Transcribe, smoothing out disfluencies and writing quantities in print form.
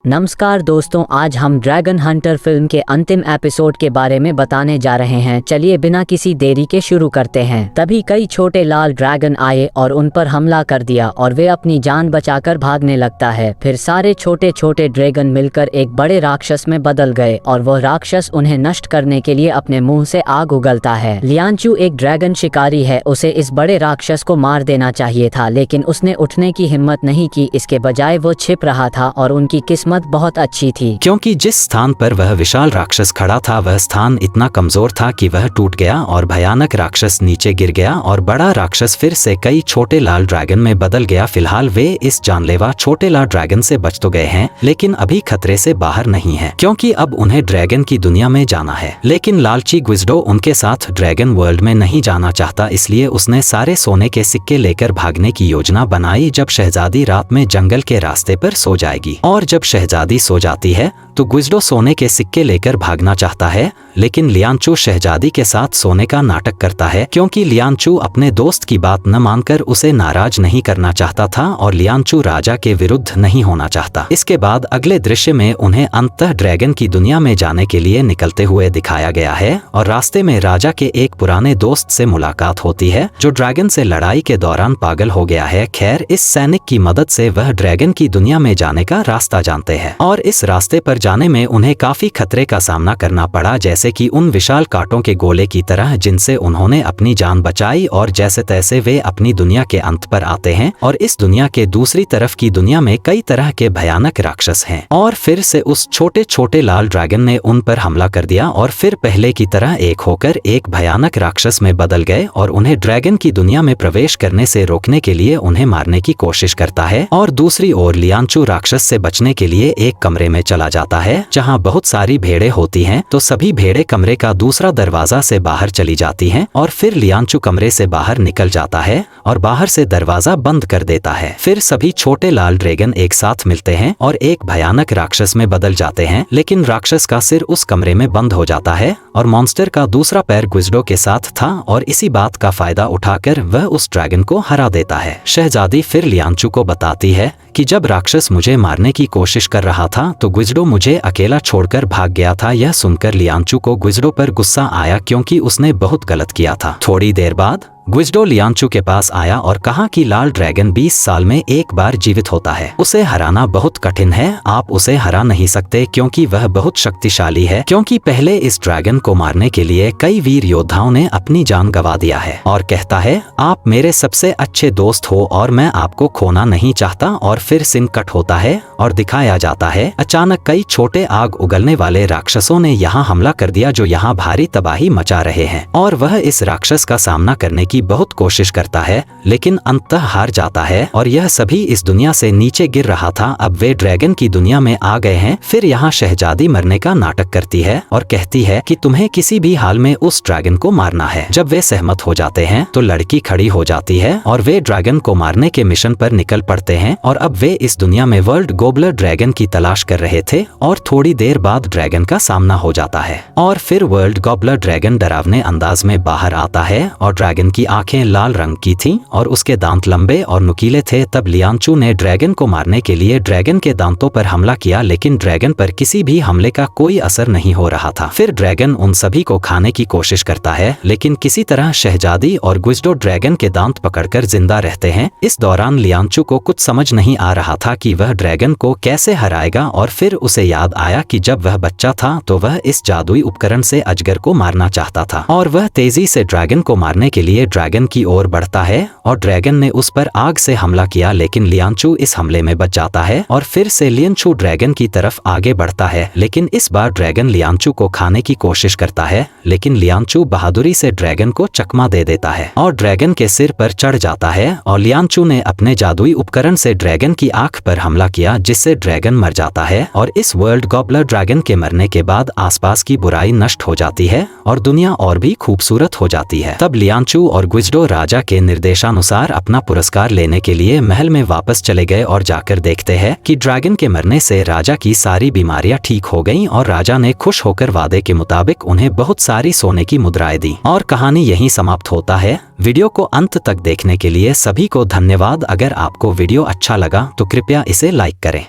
नमस्कार दोस्तों, आज हम ड्रैगन हंटर फिल्म के अंतिम एपिसोड के बारे में बताने जा रहे हैं। चलिए बिना किसी देरी के शुरू करते हैं। तभी कई छोटे लाल ड्रैगन आए और उन पर हमला कर दिया और वे अपनी जान बचाकर भागने लगता है। फिर सारे छोटे छोटे ड्रैगन मिलकर एक बड़े राक्षस में बदल गए और वह राक्षस उन्हें नष्ट करने के लिए अपने मुंह से आग उगलता है। लियांचू एक ड्रैगन शिकारी है, उसे इस बड़े राक्षस को मार देना चाहिए था, लेकिन उसने उठने की हिम्मत नहीं की। इसके बजाय वो छिप रहा था और उनकी किस्मत बहुत अच्छी थी, क्योंकि जिस स्थान पर वह विशाल राक्षस खड़ा था वह स्थान इतना कमजोर था कि वह टूट गया और भयानक राक्षस नीचे गिर गया और बड़ा राक्षस फिर से कई छोटे लाल ड्रैगन में बदल गया। फिलहाल वे इस जानलेवा छोटे लाल ड्रैगन से बच तो गए हैं, लेकिन अभी खतरे से बाहर नहीं है, क्योंकि अब उन्हें ड्रैगन की दुनिया में जाना है। लेकिन लालची ग्विज़्डो उनके साथ ड्रैगन वर्ल्ड में नहीं जाना चाहता, इसलिए उसने सारे सोने के सिक्के लेकर भागने की योजना बनाई। जब शहजादी रात में जंगल के रास्ते पर सो जाएगी और जब शहजादी सो जाती है तो ग्विज़्डो सोने के सिक्के लेकर भागना चाहता है, लेकिन लियांचू शहजादी के साथ सोने का नाटक करता है, क्योंकि लियांचू अपने दोस्त की बात न मानकर उसे नाराज नहीं करना चाहता था और लियांचू राजा के विरुद्ध नहीं होना चाहता। इसके बाद अगले दृश्य में उन्हें अंततः ड्रैगन की दुनिया में जाने के लिए निकलते हुए दिखाया गया है और रास्ते में राजा के एक पुराने दोस्त से मुलाकात होती है जो ड्रैगन से लड़ाई के दौरान पागल हो गया है। खैर, इस सैनिक की मदद से वह ड्रैगन की दुनिया में जाने का रास्ता जानते हैं और इस रास्ते पर जाने में उन्हें काफी खतरे का सामना करना पड़ा, जैसे कि उन विशाल कांटों के गोले की तरह जिनसे उन्होंने अपनी जान बचाई। और जैसे तैसे वे अपनी दुनिया के अंत पर आते हैं और इस दुनिया के दूसरी तरफ की दुनिया में कई तरह के भयानक राक्षस हैं और फिर से उस छोटे छोटे लाल ड्रैगन ने उन पर हमला कर दिया और फिर पहले की तरह एक होकर एक भयानक राक्षस में बदल गए और उन्हें ड्रैगन की दुनिया में प्रवेश करने से रोकने के लिए उन्हें मारने की कोशिश करता है। और दूसरी ओर लियांचू राक्षस से बचने के लिए एक कमरे में चला जाता है जहां बहुत सारी भेड़ें होती हैं, तो सभी भेड़ें कमरे का दूसरा दरवाजा से बाहर चली जाती हैं और फिर लियांचू कमरे से बाहर निकल जाता है और बाहर से दरवाजा बंद कर देता है। फिर सभी छोटे लाल ड्रैगन एक साथ मिलते हैं और एक भयानक राक्षस में बदल जाते हैं, लेकिन राक्षस का सिर उस कमरे में बंद हो जाता है और मॉन्स्टर का दूसरा पैर ग्विज़्डो के साथ था और इसी बात का फायदा उठाकर वह उस ड्रैगन को हरा देता है। शहजादी फिर लियांचू को बताती है कि जब राक्षस मुझे मारने की कोशिश कर रहा था तो ग्विज़्डो मुझे अकेला छोड़कर भाग गया था। यह सुनकर लियांचू को ग्विज़्डो पर गुस्सा आया, क्योंकि उसने बहुत गलत किया था। थोड़ी देर बाद ग्विज़्डो लियांचू के पास आया और कहा कि लाल ड्रैगन 20 साल में एक बार जीवित होता है, उसे हराना बहुत कठिन है, आप उसे हरा नहीं सकते क्योंकि वह बहुत शक्तिशाली है, क्योंकि पहले इस ड्रैगन को मारने के लिए कई वीर योद्धाओं ने अपनी जान गंवा दिया है। और कहता है आप मेरे सबसे अच्छे दोस्त हो और मैं आपको खोना नहीं चाहता। और फिर सीन कट होता है और दिखाया जाता है अचानक कई छोटे आग उगलने वाले राक्षसों ने यहाँ हमला कर दिया जो यहाँ भारी तबाही मचा रहे हैं और वह इस राक्षस का सामना करने की बहुत कोशिश करता है, लेकिन अंततः हार जाता है और यह सभी इस दुनिया से नीचे गिर रहा था। अब वे ड्रैगन की दुनिया में आ गए हैं। फिर यहाँ शहजादी मरने का नाटक करती है और कहती है कि तुम्हें किसी भी हाल में उस ड्रैगन को मारना है। जब वे सहमत हो जाते हैं तो लड़की खड़ी हो जाती है और वे ड्रैगन को मारने के मिशन पर निकल पड़ते हैं और अब वे इस दुनिया में वर्ल्ड गोबलर ड्रैगन की तलाश कर रहे थे और थोड़ी देर बाद ड्रैगन का सामना हो जाता है और फिर वर्ल्ड गोबलर ड्रैगन डरावने अंदाज में बाहर आता है और ड्रैगन की आंखें लाल रंग की थीं और उसके दांत लंबे और नुकीले थे। तब लियांचू ने ड्रैगन को मारने के लिए ड्रैगन के दांतों पर हमला किया, लेकिन ड्रैगन पर किसी भी हमले का कोई असर नहीं हो रहा था। फिर ड्रैगन उन सभी को खाने की कोशिश करता है, लेकिन किसी तरह शहजादी और ग्विज़्डो ड्रैगन के दांत पकड़कर जिंदा रहते हैं। इस दौरान लियांचू को कुछ समझ नहीं आ रहा था कि वह ड्रैगन को कैसे हराएगा और फिर उसे याद आया कि जब वह बच्चा था तो वह इस जादुई उपकरण से अजगर को मारना चाहता था और वह तेजी से ड्रैगन को मारने के लिए ड्रैगन की ओर बढ़ता है और ड्रैगन ने उस पर आग से हमला किया, लेकिन लियांचू इस हमले में बच जाता है और फिर से लियांचू ड्रैगन की तरफ आगे बढ़ता है, लेकिन इस बार ड्रैगन लियांचू को खाने की कोशिश करता है, लेकिन लियांचू बहादुरी से ड्रैगन को चकमा दे देता है और ड्रैगन के सिर पर चढ़ जाता है और लियांचू ने अपने जादुई उपकरण से ड्रैगन की आंख पर हमला किया, जिससे ड्रैगन मर जाता है और इस वर्ल्ड गोबलर ड्रैगन के मरने के बाद आसपास की बुराई नष्ट हो जाती है और दुनिया और भी खूबसूरत हो जाती है। तब लियांचू और ग्विज़्डो राजा के निर्देशानुसार अपना पुरस्कार लेने के लिए महल में वापस चले गए और जाकर देखते हैं कि ड्रैगन के मरने से राजा की सारी बीमारियां ठीक हो गईं और राजा ने खुश होकर वादे के मुताबिक उन्हें बहुत सारी सोने की मुद्राएं दी। और कहानी यहीं समाप्त होता है। वीडियो को अंत तक देखने के लिए सभी को धन्यवाद। अगर आपको वीडियो अच्छा लगा तो कृपया इसे लाइक करें।